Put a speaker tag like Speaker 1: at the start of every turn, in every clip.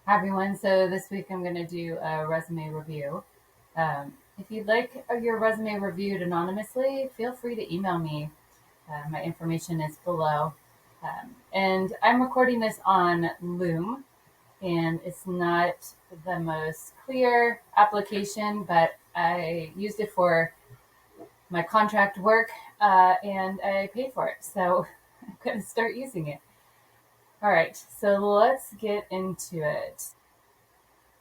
Speaker 1: Hi everyone. So this week I'm going to do a resume review. If you'd like your resume reviewed anonymously, feel free to email me. My information is below. And I'm recording this on Loom, and it's not the most clear application, but I used it for my contract work and I paid for it. So I'm going to start using it. All right, so let's get into it.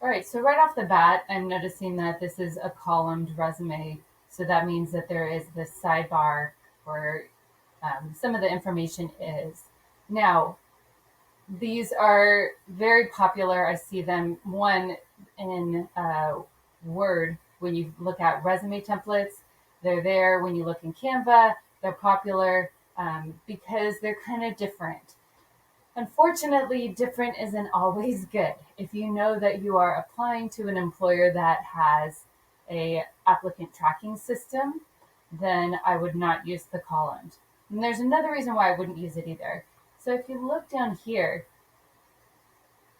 Speaker 1: All right, so right off the bat, I'm noticing that this is a columned resume. So that means that there is this sidebar where some of the information is. Now, these are very popular. I see them, one, in Word when you look at resume templates. They're there when you look in Canva. They're popular because they're kind of different. Unfortunately, different isn't always good. If you know that you are applying to an employer that has a applicant tracking system, then I would not use the column. And there's another reason why I wouldn't use it either. So if you look down here,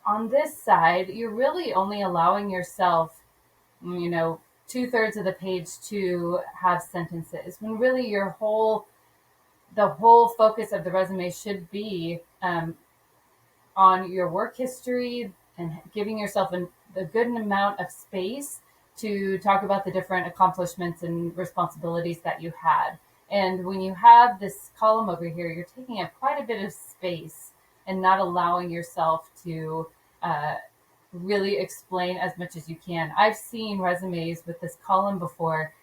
Speaker 1: on this side, you're really only allowing yourself, 2/3 of the page to have sentences, when really the whole focus of the resume should be on your work history and giving yourself a good amount of space to talk about the different accomplishments and responsibilities that you had. And when you have this column over here, you're taking up quite a bit of space and not allowing yourself to uh, really explain as much as you can. I've seen resumes with this column before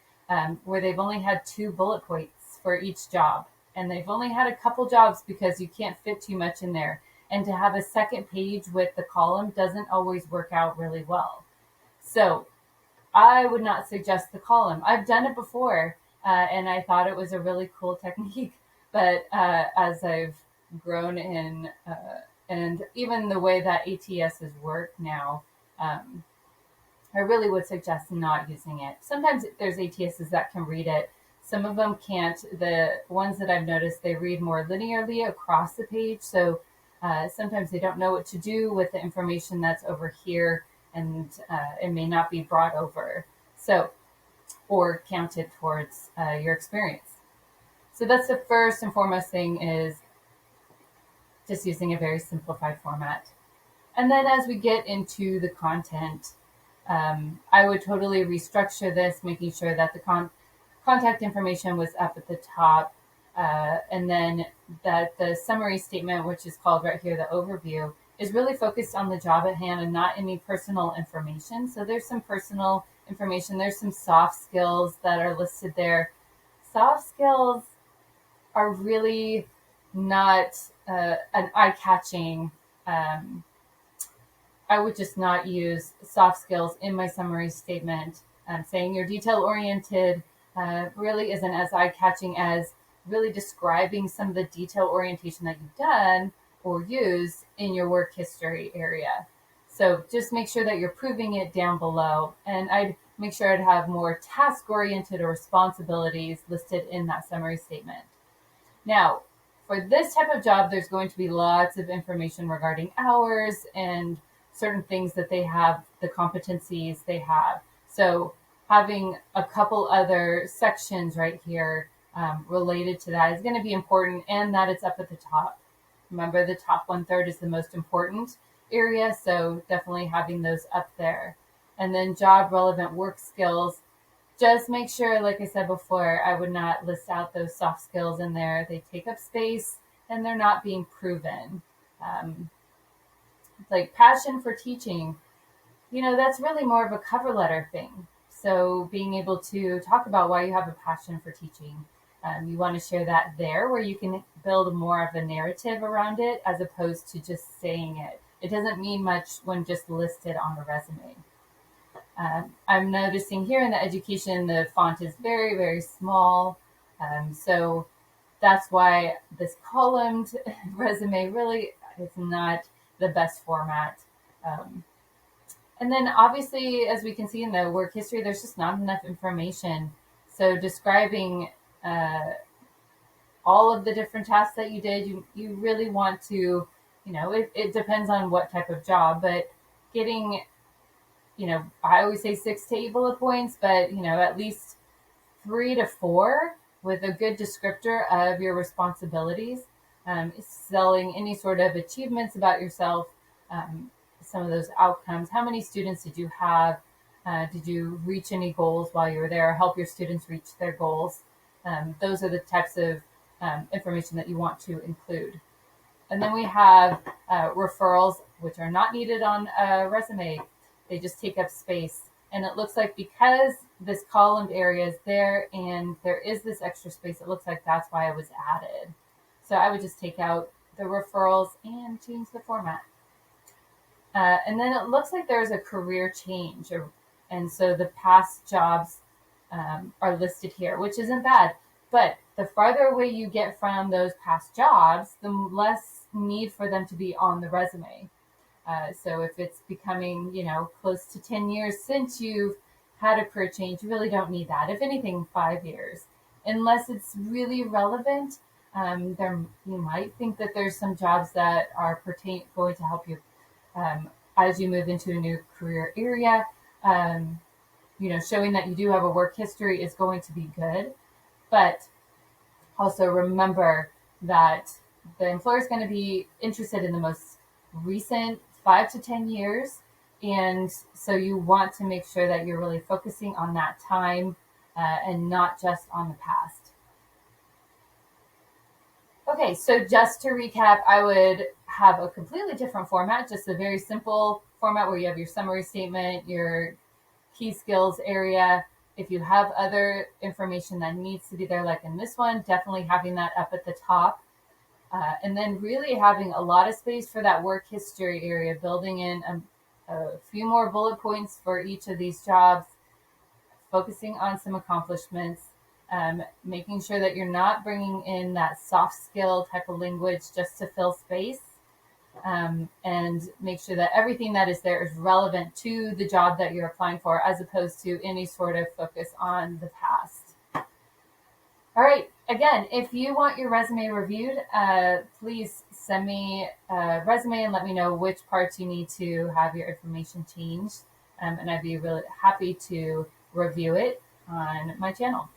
Speaker 1: where they've only had two bullet points for each job. And they've only had a couple jobs because you can't fit too much in there. And to have a second page with the column doesn't always work out really well. So I would not suggest the column. I've done it before, and I thought it was a really cool technique. But as I've grown in, and even the way that ATSs work now, um, I really would suggest not using it. Sometimes there's ATSs that can read it. Some of them can't. The ones that I've noticed, they read more linearly across the page. So sometimes they don't know what to do with the information that's over here, and it may not be brought over. So, or counted towards your experience. So that's the first and foremost thing, is just using a very simplified format. And then as we get into the content, I would totally restructure this, making sure that the contact information was up at the top, and then that the summary statement, which is called right here, the overview, is really focused on the job at hand and not any personal information. So there's some personal information, there's some soft skills that are listed there. Soft skills are really not an eye-catching. um, I would just not use soft skills in my summary statement. Saying you're detail oriented really isn't as eye catching as really describing some of the detail orientation that you've done or used in your work history area. So just make sure that you're proving it down below. And I'd make sure I'd have more task oriented or responsibilities listed in that summary statement. Now, for this type of job, there's going to be lots of information regarding hours and certain things that they have, the competencies they have. So having a couple other sections right here related to that is going to be important, and that it's up at the top. Remember, the top 1/3 is the most important area, so definitely having those up there. And then job relevant work skills, just make sure, like I said before, I would not list out those soft skills in there. They take up space and they're not being proven. Um, like passion for teaching, that's really more of a cover letter thing. So being able to talk about why you have a passion for teaching, you want to share that there where you can build more of a narrative around it as opposed to just saying it. It doesn't mean much when just listed on a resume. I'm noticing here in the education, the font is very, very small. So that's why this columned resume really is not the best format. Um, and then obviously, as we can see in the work history, there's just not enough information. So describing all of the different tasks that you did, you really want to, it depends on what type of job, but getting, I always say 6 to 8 bullet points, but, at least 3 to 4 with a good descriptor of your responsibilities, selling any sort of achievements about yourself, um, some of those outcomes. How many students did you have? Did you reach any goals while you were there? Help your students reach their goals. Those are the types of information that you want to include. And then we have referrals, which are not needed on a resume. They just take up space. And it looks like because this columned area is there and there is this extra space, it looks like that's why it was added. So I would just take out the referrals and change the format. And then it looks like there's a career change. And so the past jobs are listed here, which isn't bad. But the farther away you get from those past jobs, the less need for them to be on the resume. So if it's becoming, close to 10 years since you've had a career change, you really don't need that. If anything, 5 years, unless it's really relevant. You might think that there's some jobs that are going to help you as you move into a new career area. Showing that you do have a work history is going to be good, but also remember that the employer is going to be interested in the most recent 5 to 10 years. And so you want to make sure that you're really focusing on that time and not just on the past. Okay, so just to recap, I would have a completely different format, just a very simple format where you have your summary statement, your key skills area. If you have other information that needs to be there, like in this one, definitely having that up at the top. And then really having a lot of space for that work history area, building in a few more bullet points for each of these jobs, focusing on some accomplishments, making sure that you're not bringing in that soft skill type of language just to fill space, and make sure that everything that is there is relevant to the job that you're applying for, as opposed to any sort of focus on the past. All right. Again, if you want your resume reviewed, please send me a resume and let me know which parts you need to have your information changed. And I'd be really happy to review it on my channel.